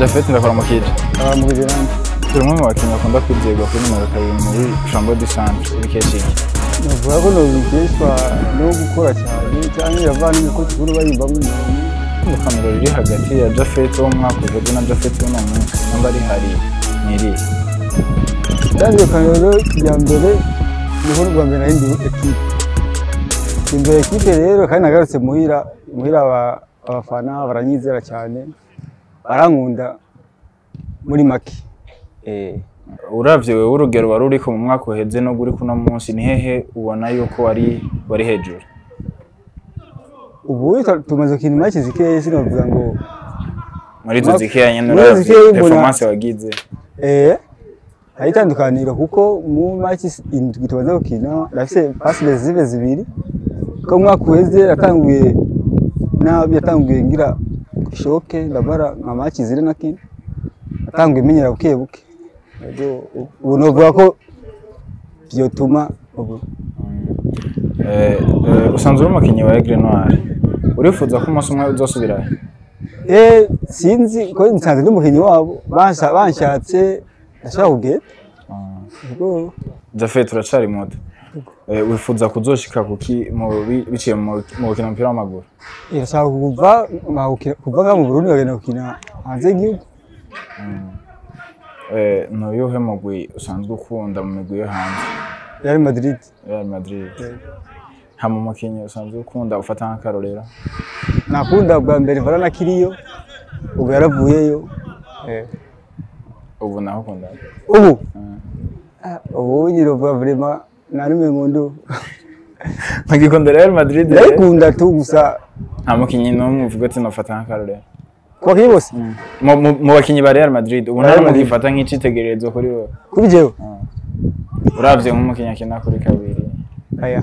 Japhet ndakuramukije. Mugije nande. Turi mu bakinnyi bakunda kwizerwa kuri numero 2 muri Chambre du Centre ibikeshi. Navuga ko nobigeshwa no gukora cyane cyane yavanye ko tuguru bayimba mu Kamera riri hagati ya Japhet wo mwakoze na Japhet wo n'umuntu namba ari hari niri. Kandi kamera ya mbere niho rwa mbere hindi equipe. Imbere equipe rero kandi nagarutse muhira abafana baranyizera cyane. Barankunda muri make. Uravye wewe urugero baruri ko mu mwaka uheze no guri kuno munsi ni hehe ubona yuko wari hejuru? Ubu tumaze kintu make zikeye sinovuga ngo muri zo zikeye nyene performance wagize. Hayitandukanira kuko mu make indwi tumaze gukina ndafise passe zive zibiri ko mwaka uheze yatanguye ngira shoke ndabara nka match zire nakini atanguye menyera buke buke ubu novuga ko byotuma ubu usanzwe umukinyi wa Aigle Noir urifuza ko umunsi umwe uzosubira? Sinzi ko nsanze n'umukinyi wabo banshatse ndashaka kugenda ubwo Japhet turacari moto wifuza kuzoshika kuki biciye mu gukina umupira w'amaguru? Irashaka kuva mu Burundi bagenda gukina hanze y'igihugu. No yuhe mugwi usanzwe ukunda mu migwi yo hanze? Real Madrid. Real Madrid. Hama umukinyi usanzwe ukunda ufata nk'akarorero? Nakunda bwa mbere Varane akiriyo ubwo yaravuyeyo. Ubu naho ukunda? Ubu nyirovuga vraiment narume mundu. Magikunda Real Madrid. Ndakunda tu gusa nta mukinyi n'umwe uvuga ati nofata nk'akarorero. Kwa kibose? Mu bakinyi ba Real Madrid ubu nta mugifata nk'icitegererezo kuri wowe? Kuri jewe. Uravye nk'umukinyi akina kuri kabiri. Aya.